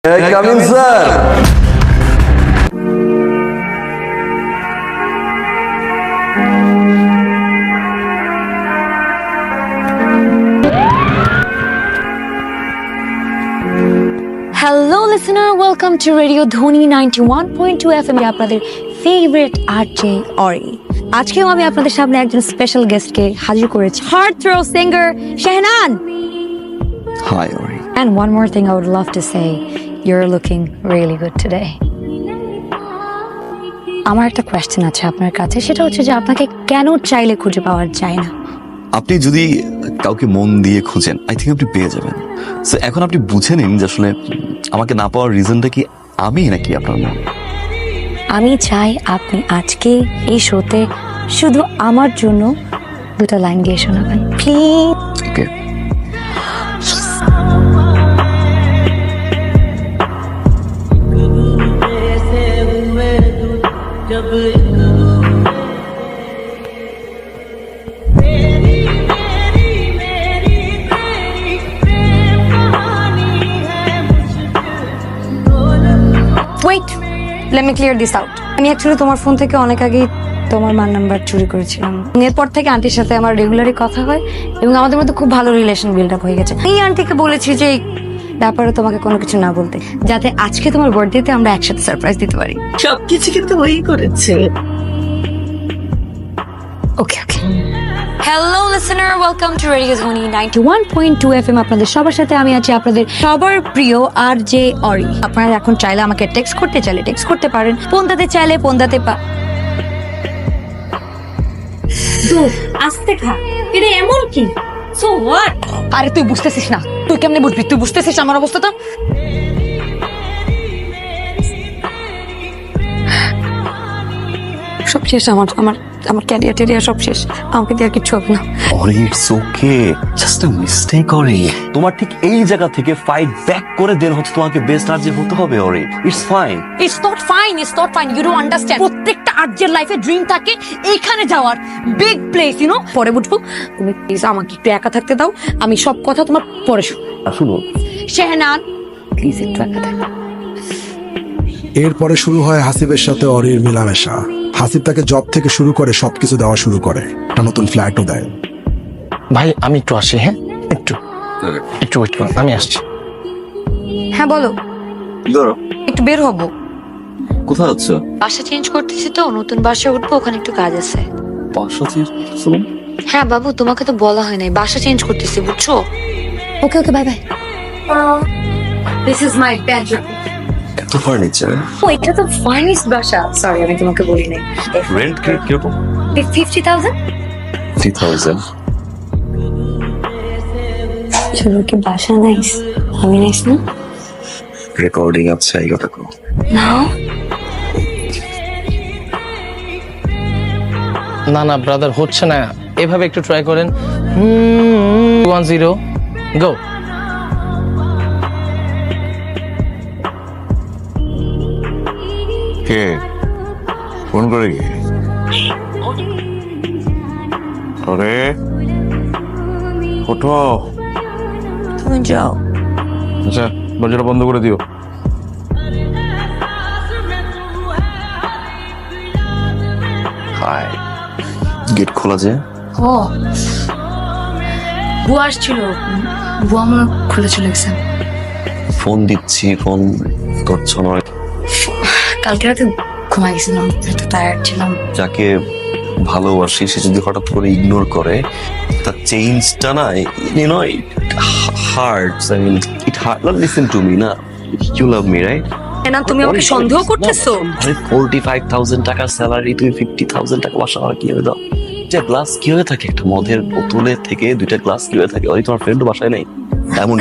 Come in, sir. Hello listener, welcome to Radio Dhoni 91.2 FM এ আপনাদের favourite RJ Ori. আজকেও আমি আপনাদের সামনে একজন স্পেশাল গেস্টকে হাজির করেছি, হার্ট থ্রো সিঙ্গার শেহনান। Hi, Ori. And one more thing I would love to say, you're looking really good today. আমার একটা কোয়েশ্চেন আছে আপনার কাছে, সেটা হচ্ছে যে আপনাকে কেন চাইলে খুঁজে পাওয়া যায় না? আপনি যদি কাউকে মন দিয়ে খুঁজেন, আই থিঙ্ক আপনি পেয়ে যাবেন। সো এখন আপনি বুঝে নিন যে আসলে আমাকে না পাওয়ার রিজনটা কি আমি নাকি আপনার মন। আমি চাই আপনি আজকে এই শোতে শুধু আমার জন্য দুটো লাইন গিয়ে শোনাবেন please. Okay. Wait, let me clear this out. আমি অ্যাকচুয়ালি তোমার ফোন থেকে অনেক আগেই তোমার মার নাম্বার চুরি করেছিলাম। এরপর থেকে আন্টির সাথে আমার রেগুলারই কথা হয় এবং আমাদের মধ্যে খুব ভালো রিলেশন বিল্ড আপ হয়ে গেছে। এই আন্টিকে বলেছি যে এই ব্যাপারে তোমাকে কোনো কিছু না বলতে, যাতে আজকে তোমার বার্থডেতে আমরা একসাথে সারপ্রাইজ দিতে পারি। সবকিছু কিন্তু ওই করেছে। Okay okay. Hello listener, welcome to radio Dhwani 91.2 FM। আপনাদের সবার সাথে আমি আছি, আপনাদের সবার প্রিয় আরজে অরি। আপনারা এখন চাইলে আমাকে টেক্সট করতে চাইলে টেক্সট করতে পারেন, ফোনটাতে চাইলে ফোনটাতে আস্তে খা, এটা এমন কি? So what? আরে তুই বুঝতেছিস না, তুই কেমনে বুঝবি? তুই বুঝতেছিস আমার অবস্থাটা? সব শেষ, আমার আমার আমার ক্যারিয়ার টেরিয়ার সব শেষ, আমাকে দিয়ে আর কিচ্ছু হবে না। Ori, it's okay. Just a mistake, Ori. তোমার ঠিক এই জায়গা থেকে ফাইট ব্যাক করে দেন হচ্ছে তোমাকে বেস্ট আরজে হতে হবে, Ori. It's fine. It's not fine, it's not fine, you don't understand. প্রত্যেকটা আর্জের লাইফে ড্রিম থাকে এইখানে যাওয়ার, বিগ প্লেস, ইউ নো। পরে বুঝবো, তুমি প্লিজ আমাকে একটু একা থাকতে দাও, আমি সব কথা তোমার পরে শুনো। শেহনান প্লিজ একটু একা থাকো। এরপরে শুরু হয় হাসিবের সাথে অরির মেলামেশা। হাসিব তাকে জব থেকে শুরু করে সবকিছু দেওয়া শুরু করে, একটা নতুন ফ্ল্যাটও দেয়। ভাই আমি একটু আসি, হ্যাঁ একটু একটু ওয়েট করুন, আমি আসছি। হ্যাঁ বলো। ধরো। একটু বের হবো, কোথায় আছো? বাসা চেঞ্জ করতেছি তো, নতুন বাসায় উঠবো, ওখানে একটু কাজ আছে। বাসা চেঞ্জ করছো? হ্যাঁ বাবু, তোমাকে তো বলা হয় নাই, বাসা চেঞ্জ করতেছি বুঝছো। Okay okay, bye bye. This is my bedroom. এত ফার্নিচার। ও এটা তো ফার্নিশড বাসা, সরি আমি তোমাকে বলি নাই। রেন্ট কিরকম? 50,000। 3000। চলো কি বাসা নাইস, আমি নাইস না? রেকর্ডিং আছে এই কথা কো। নাও না না ব্রাদার, হচ্ছে না, এভাবে একটু ট্রাই করেন। 10 গো। কে ফোন করে কে? আরে ওঠো। তুমি যাও। আচ্ছা দরজাটা বন্ধ করে দিও। হাই। গেট খোলা যে? ও বুয়া আসছিল, বুয়া মনে হয় খুলে চলে গেছে। ফোন দিচ্ছি, ফোন করছো না। কালকে রাতে ঘুমাই গেছিলাম, একটু টায়ার্ড ছিলাম। যাকে ভালোবাসি সে যদি হঠাৎ করে ইগনোর করে, তার চেঞ্জটা না, you know, it hurts. I mean it hurt. Listen to me না, ইউ লাভ মি রাইট? না তুমি আমাকে সন্দেহ করতেছো? আরে 45,000 টাকা স্যালারি, তুমি 50,000 টাকা বাসা ভাড়া কি হয়ে দাও? যে গ্লাস কি হয়ে থাকে, একটা মদের বোতলে থেকে দুইটা গ্লাস কি হয়ে থাকে? ওই তোমার ফ্রেন্ডও বাসায় নাই এমন।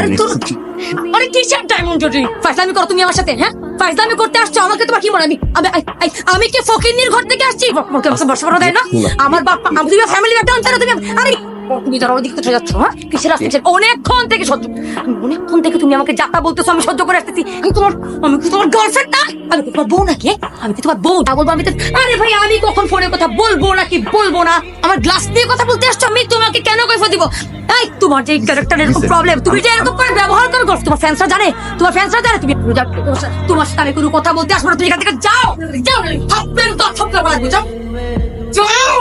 আরে কিসের ডায়মন্ড জুয়েলারি? ফাইজলামি করো তুমি আমার সাথে, হ্যাঁ? ফাইজলামি করতে আসছো, আমাকে তোমার কি মনে? আমি কি ফকিন্নির ঘর থেকে আসছি? আমাকে বর্ষা করে দেয় না আমার বাপ? আমি ফ্যামিলি ব্যাকগ্রাউন্ড ছাড়া তুমি। আরে তুমি যারা ওদিকে চলে যাচ্ছ, হ্যাঁ কিসের আসছে অনেকক্ষণ থেকে সহ্য, অনেকক্ষণ থেকে তুমি আমাকে যাতা বলতেছো, আমি সহ্য করে আসতেছি। আমি কি তোমার গার্লফ্রেন্ড না? আমি কি তোমার বউ নাকি? আমি কি তোমার বউ না বলবো? আমি তো, আরে ভাই আমি কখন ফোনের কথা বলবো নাকি বলবো না? আমার গ্লাস দিয়ে কথা বলতে আসছো, আমি তোমাকে কেন কৈফা দিব? এই তোমার যে ক্যারেক্টার এরকম প্রবলেম, তুমি যে এরকম করে ব্যবহার করো, তোমার ফ্যান্সরা জানে, তোমার ফ্যান্সরা জানে তুমি তোমার সাথে আমি কোনো কথা বলতে আসবো না, তুমি এখান থেকে যাও যাও, থাপড়ের তো থাপড়া মারবো, যাও যাও।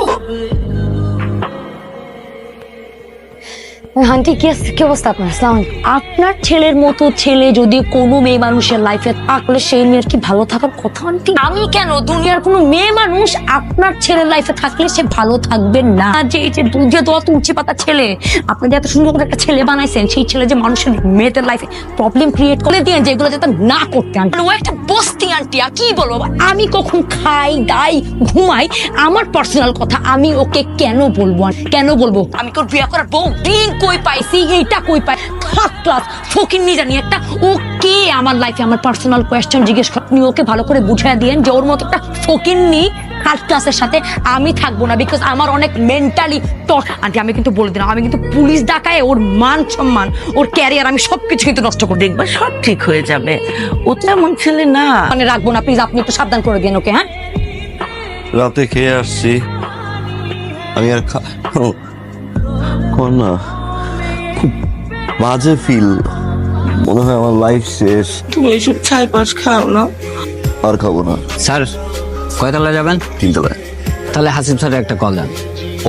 আন্টি কি অবস্থা আপনার? আসসালামু আলাইকুম। আপনার ছেলের মতো ছেলে যদি কোনো মেয়ে মানুষের লাইফে থাকলে সেই মেয়ের কি ভালো থাকার কথা আন্টি? আমি কেন, দুনিয়ার কোনো মেয়ে মানুষ আপনার ছেলের লাইফে থাকলে সে ভালো থাকবে না। যে এই যে দুধে দোয়া তুলছে পাতা ছেলে, আপনি যে এত সুন্দর করে একটা ছেলে বানাইছেন, সেই ছেলে যে মানুষের মেয়েদের লাইফে প্রবলেম ক্রিয়েট করে দিয়ে যেগুলো যাতে না করতে আন্টি। ও একটা বস্তি আন্টি, আর কি বলবো, আমি কখন খাই দাই ঘুমাই আমার পার্সোনাল কথা আমি ওকে কেন বলবো? কেন বলবো? আমি কেউ বিয়ে করার বউ? কই পাইছি এইটা কই পাই? থার্ড ক্লাস ফকিন্নি জানি একটা। ওকে আমার লাইফে আমার পার্সোনাল কোয়েশ্চেন জিজ্ঞেস করেন, ওকে ভালো করে বুঝিয়ে দিয়েন যে ওর মতো একটা ফকিন্নি থার্ড ক্লাসের সাথে আমি থাকবো না, বিকজ আমার অনেক মেন্টালি টর্চ। আন্টি আমি কিন্তু বলে দিলাম, আমি কিন্তু পুলিশ ডাকায় ওর মান সম্মান ওর ক্যারিয়ার আমি সবকিছু কিন্তু নষ্ট করে দেখবো। সব ঠিক হয়ে যাবে, ও তো এমন ছেলে না। মানে রাখবো না প্লিজ, আপনি একটু সাবধান করে দিন ওকে। হ্যাঁ রাতে খেয়ে আসছি আমি, আর না খুব বাজে ফিল, মনে হয় আমার লাইফ শেষ, তুমি এইসব ছাই পাশ খাও না। আর খাবো না। স্যার কয়তলা যাবেন? 3 তলায়। তাহলে হাসিব স্যারের একটা কল দেন।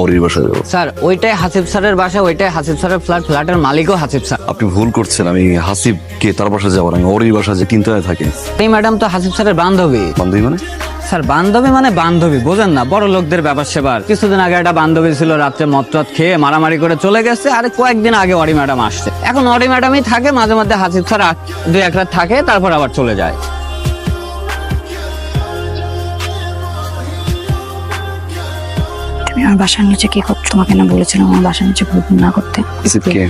অরির বাসায় যাবো। স্যার ওইটাই হাসিব স্যারের বাসা, ওইটাই হাসিব স্যারের ফ্ল্যাট, ফ্ল্যাটের মালিকও হাসিব স্যার। আপনি ভুল করছেন, আমি হাসিবকে তার বাসায় যাবো না, আমি অরির বাসায় যে 3 তলায় থাকি। এই ম্যাডাম তো হাসিব স্যারের বান্ধবী। বান্ধবী মানে? স্যার বান্ধবী মানে বান্ধবী, বোঝেন না? বড় লোকদের ব্যাপার সেবার। কিছুদিন আগে একটা বান্ধবী ছিল, রাত্রে মদ খেয়ে মারামারি করে চলে গেছে, আর কয়েকদিন আগে অরি ম্যাডাম আসছে। এখন অরি ম্যাডামই থাকে, মাঝে মধ্যে হাসিব স্যার 2-1 রাত থাকে, তারপর আবার চলে যায়। তুমি আমার বাসার নিচে কি করছো? তোমাকে না বলেছিলাম আমার বাসার নিচে ভুল না করতে। হাসিবকে?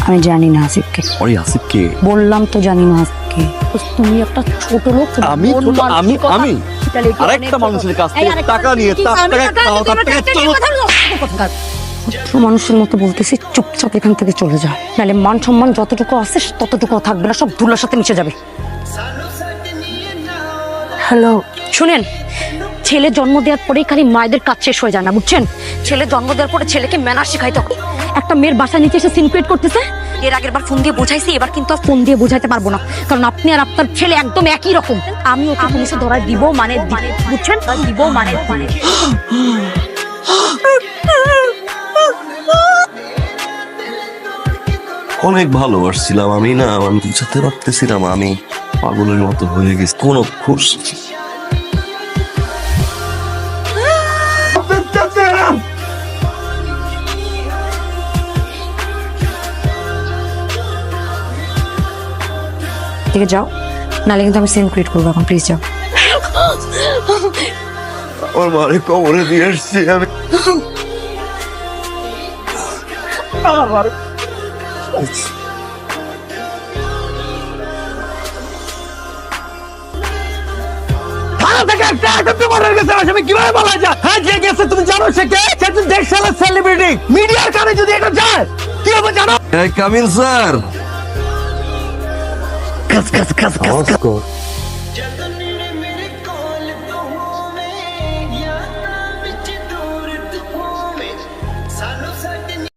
আমি জানি না হাসিবকে। অরি হাসিবকে? বললাম তো জানি না হাসিবকে। তুমি একটা ছোট লোক। আমি আরেকটা মানুষের কাছ থেকে টাকা নিয়ে মানুষের মতো বলতেছি, চুপচাপ এখান থেকে চলে যা, নাহলে মান সম্মান যতটুকু আছে ততটুকু থাকবে না, সব ধুলার সাথে মিশে যাবে। হ্যালো শুনেন, ছেলে জন্ম দেওয়ার পরেই খালি মায়েদের কাজ শেষ হয়ে যায় না, বুঝছেন? ছেলে জন্ম দেওয়ার পরে ছেলেকে ম্যানার শেখাইতে হবে। একটা মেয়ের বাসা নিচে এসে সিন ক্রিয়েট করতেছে, এর আগের বার ফোন দিয়ে বোঝাইছি, এবার কিন্তু আর ফোন দিয়ে বোঝাইতে পারবো না, কারণ আপনি আর আপনার ছেলে একদম একই রকম। আমি ওকে পুলিশে ধরায় দিব, মানে বুঝছেন, দিব মানে। অনেক ভালোবাসছিলাম আমি, না আমি বুঝাতে পারতেছিলাম, আমি পাগলের মতো হয়ে গেছি। কোন খুশ থেকে যাও, নাহলে কিন্তু আমি সিন ক্রিয়েট করবো। এখন প্লিজ যাও। আমার মারে কবরে দিয়ে আসছি আমি। কিভাবে বলা যায়? হ্যাঁ যে গেছে তুমি জানো সে কে? সে তো দেশ সালের সেলিব্রিটি, মিডিয়ার কানে যদি এটা যায় কি হবে জানো? কামিল স্যার, কাজ কাজ কাজ কাজ।